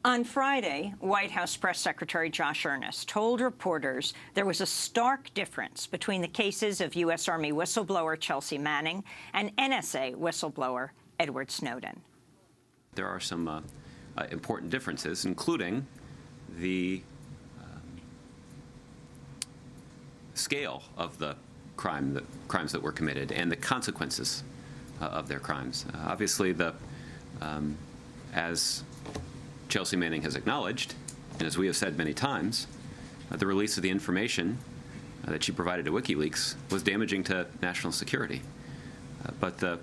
On Friday, White House Press Secretary Josh Earnest told reporters there was a stark difference between the cases of U.S. Army whistleblower Chelsea Manning and NSA whistleblower Edward Snowden. There are some important differences, including the scale of the crimes that were committed and the consequences of their crimes. Obviously, as Chelsea Manning has acknowledged, and as we have said many times, the release of the information that she provided to WikiLeaks was damaging to national security. But the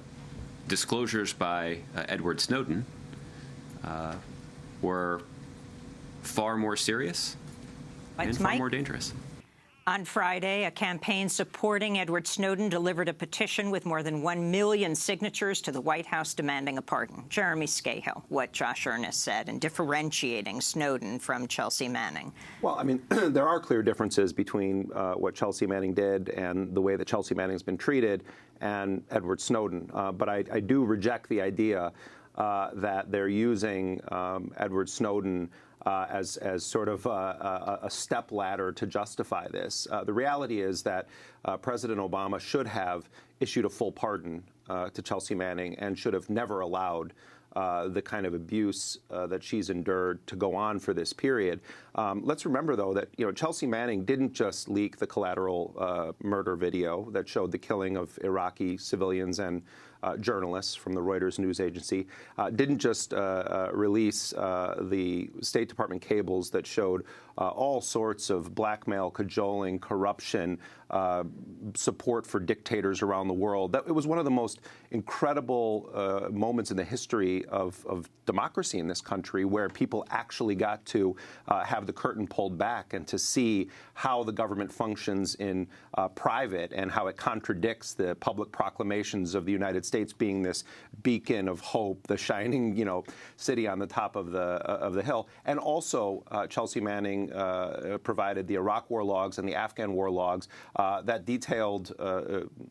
disclosures by Edward Snowden were far more serious and far more dangerous. On Friday, a campaign supporting Edward Snowden delivered a petition with more than 1 million signatures to the White House demanding a pardon. Jeremy Scahill, what Josh Earnest said in differentiating Snowden from Chelsea Manning. Well, I mean, there are clear differences between what Chelsea Manning did and the way that Chelsea Manning's been treated and Edward Snowden. But I do reject the idea that they're using Edward Snowden as sort of a stepladder to justify this. The reality is that President Obama should have issued a full pardon to Chelsea Manning and should have never allowed the kind of abuse that she's endured to go on for this period. Let's remember, though, that Chelsea Manning didn't just leak the collateral murder video that showed the killing of Iraqi civilians and journalists from the Reuters news agency, didn't just release the State Department cables that showed all sorts of blackmail, cajoling, corruption, support for dictators around the world. It was one of the most incredible moments in the history of democracy in this country, where people actually got to have the curtain pulled back and to see how the government functions in private and how it contradicts the public proclamations of the United States being this beacon of hope, the shining, city on the top of the hill. And also, Chelsea Manning provided the Iraq war logs and the Afghan war logs that detailed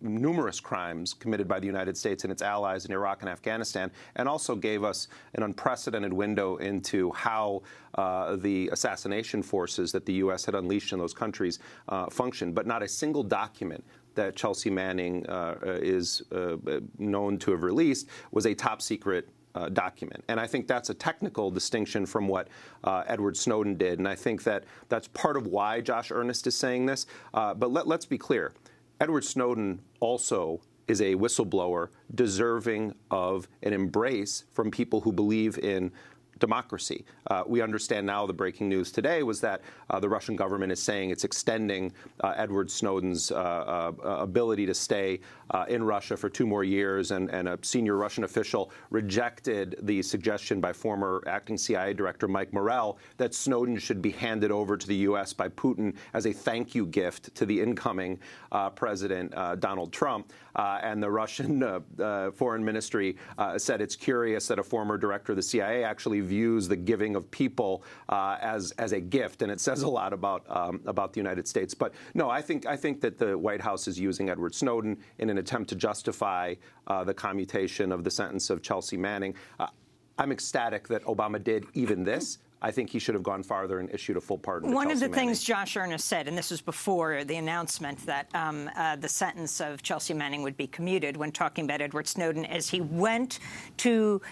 numerous crimes committed by the United States and its allies in Iraq and Afghanistan, and also gave us an unprecedented window into how the assassination forces that the U.S. had unleashed in those countries functioned. But not a single document that Chelsea Manning is known to have released was a top-secret document. And I think that's a technical distinction from what Edward Snowden did. And I think that that's part of why Josh Earnest is saying this. But let's be clear. Edward Snowden also is a whistleblower deserving of an embrace from people who believe in democracy. We understand now, the breaking news today was that the Russian government is saying it's extending Edward Snowden's ability to stay in Russia for 2 more years, and a senior Russian official rejected the suggestion by former acting CIA director Mike Morell that Snowden should be handed over to the U.S. by Putin as a thank you gift to the incoming President Donald Trump. And the Russian Foreign Ministry said it's curious that a former director of the CIA actually views the giving of people as a gift, and it says a lot about the United States. But no, I think that the White House is using Edward Snowden in an attempt to justify the commutation of the sentence of Chelsea Manning. I'm ecstatic that Obama did even this. I think he should have gone farther and issued a full pardon to One Chelsea of the Manning. things Josh Earnest said, and this was before the announcement that the sentence of Chelsea Manning would be commuted, when talking about Edward Snowden, is he went to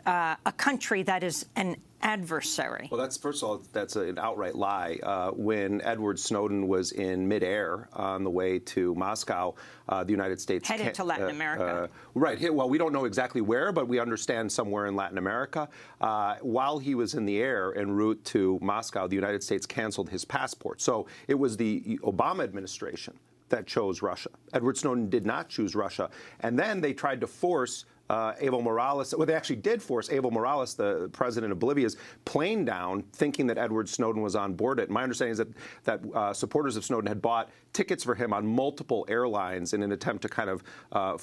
a country that is an adversary. Well, first of all, that's an outright lie. When Edward Snowden was in midair on the way to Moscow, the United States headed to Latin America. Right. Well, we don't know exactly where, but we understand somewhere in Latin America. While he was in the air en route to Moscow, the United States canceled his passport. So it was the Obama administration that chose Russia. Edward Snowden did not choose Russia. And then they tried to force Evo Morales, well, they actually did force Evo Morales, the president of Bolivia's plane down, thinking that Edward Snowden was on board it. My understanding is that supporters of Snowden had bought tickets for him on multiple airlines in an attempt to kind of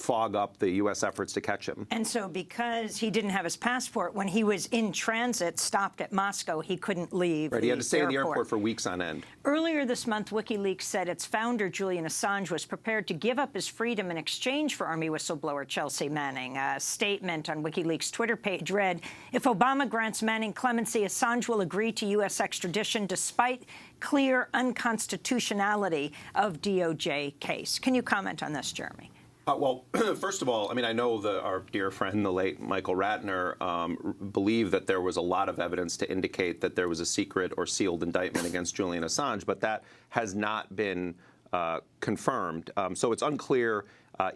fog up the U.S. efforts to catch him. And so because he didn't have his passport, when he was in transit, stopped at Moscow, he couldn't leave. Right, he had to stay in the airport for weeks on end. Earlier this month, WikiLeaks said its founder, Julian Assange, was prepared to give up his freedom in exchange for Army whistleblower Chelsea Manning. statement on WikiLeaks' Twitter page read, "If Obama grants Manning clemency, Assange will agree to U.S. extradition despite clear unconstitutionality of DOJ case." Can you comment on this, Jeremy? Well, first of all, I mean, I know our dear friend, the late Michael Ratner, believed that there was a lot of evidence to indicate that there was a secret or sealed indictment against Julian Assange, but that has not been confirmed. So it's unclear,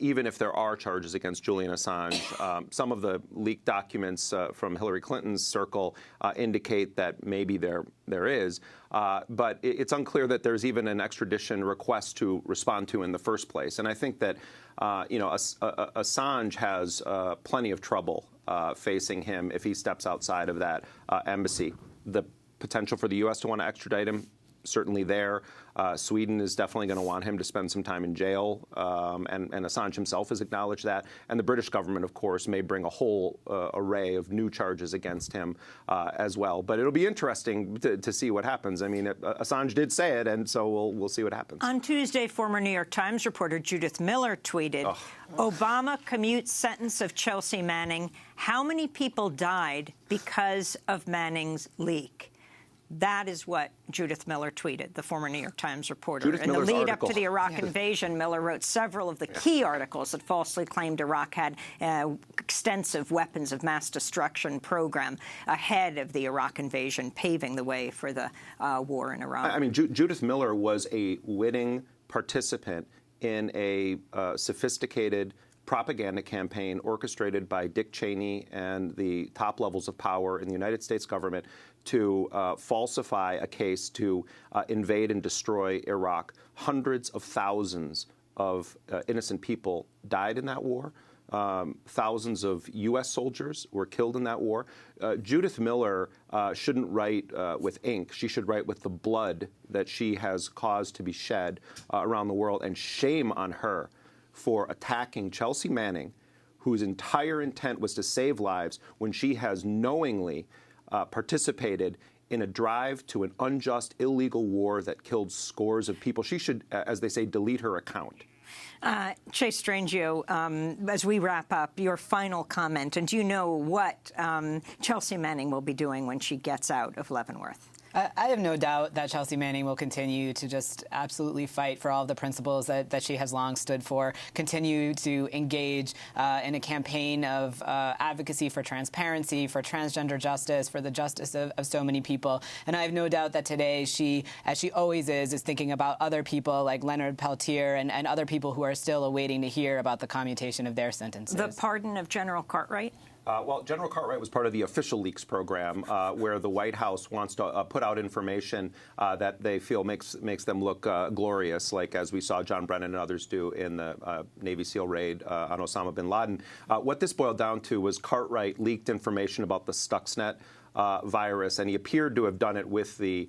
even if there are charges against Julian Assange. Some of the leaked documents from Hillary Clinton's circle indicate that maybe there is. But it's unclear that there's even an extradition request to respond to in the first place. And I think that Assange has plenty of trouble facing him if he steps outside of that embassy. The potential for the U.S. to want to extradite him, certainly there. Sweden is definitely going to want him to spend some time in jail, and Assange himself has acknowledged that. And the British government, of course, may bring a whole array of new charges against him as well. But it'll be interesting to see what happens. I mean, Assange did say it, and so we'll see what happens. On Tuesday, former New York Times reporter Judith Miller tweeted, "Obama commutes sentence of Chelsea Manning. How many people died because of Manning's leak?" That is what Judith Miller tweeted, the former New York Times reporter. In the lead up to the Iraq invasion, Miller wrote several of the key articles that falsely claimed Iraq had an extensive weapons of mass destruction program ahead of the Iraq invasion, paving the way for the war in Iraq. I mean, Judith Miller was a witting participant in a sophisticated propaganda campaign orchestrated by Dick Cheney and the top levels of power in the United States government to falsify a case to invade and destroy Iraq. Hundreds of thousands of innocent people died in that war. Thousands of U.S. soldiers were killed in that war. Judith Miller shouldn't write with ink. She should write with the blood that she has caused to be shed around the world. And shame on her for attacking Chelsea Manning, whose entire intent was to save lives, when she has knowingly participated in a drive to an unjust, illegal war that killed scores of people. She should, as they say, delete her account. Chase Strangio, as we wrap up, your final comment, and do you know what Chelsea Manning will be doing when she gets out of Leavenworth? I have no doubt that Chelsea Manning will continue to just absolutely fight for all of the principles that she has long stood for, continue to engage in a campaign of advocacy for transparency, for transgender justice, for the justice of so many people. And I have no doubt that today she, as she always is thinking about other people like Leonard Peltier and other people who are still awaiting to hear about the commutation of their sentences. The pardon of General Cartwright? Well, General Cartwright was part of the official leaks program, where the White House wants to put out information that they feel makes them look glorious, like as we saw John Brennan and others do in the Navy SEAL raid on Osama bin Laden. What this boiled down to was Cartwright leaked information about the Stuxnet virus, and he appeared to have done it with the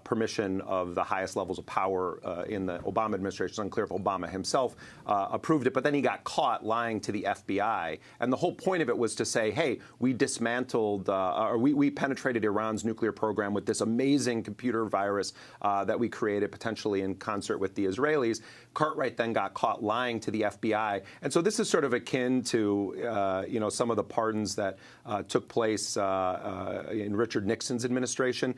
permission of the highest levels of power in the Obama administration. It's unclear if Obama himself approved it, but then he got caught lying to the FBI. And the whole point of it was to say, hey, we dismantled, or we penetrated Iran's nuclear program with this amazing computer virus that we created potentially in concert with the Israelis. Cartwright then got caught lying to the FBI. And so this is sort of akin to, some of the pardons that took place in Richard Nixon's administration.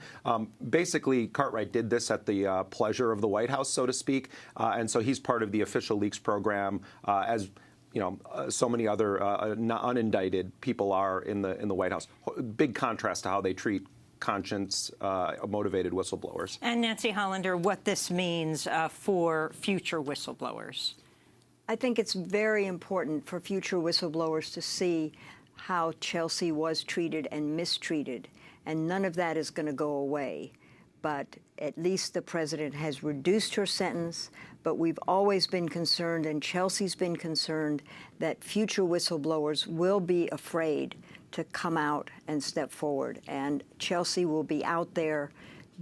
Basically, Cartwright did this at the pleasure of the White House, so to speak, and so he's part of the official leaks program, as so many other unindicted people are in the White House. Big contrast to how they treat conscience-motivated whistleblowers. And Nancy Hollander, what this means for future whistleblowers? I think it's very important for future whistleblowers to see how Chelsea was treated and mistreated, and none of that is going to go away. But at least the president has reduced her sentence. But we've always been concerned, and Chelsea's been concerned, that future whistleblowers will be afraid to come out and step forward. And Chelsea will be out there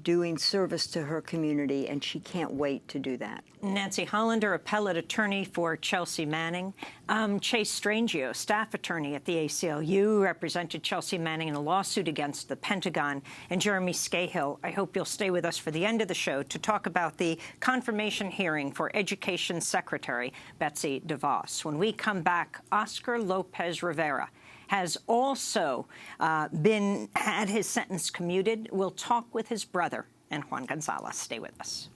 doing service to her community, and she can't wait to do that. Nancy Hollander, appellate attorney for Chelsea Manning. Chase Strangio, staff attorney at the ACLU, represented Chelsea Manning in a lawsuit against the Pentagon. And Jeremy Scahill, I hope you'll stay with us for the end of the show to talk about the confirmation hearing for Education Secretary Betsy DeVos. When we come back, Oscar Lopez Rivera has also had his sentence commuted. We'll talk with his brother and Juan Gonzalez. Stay with us.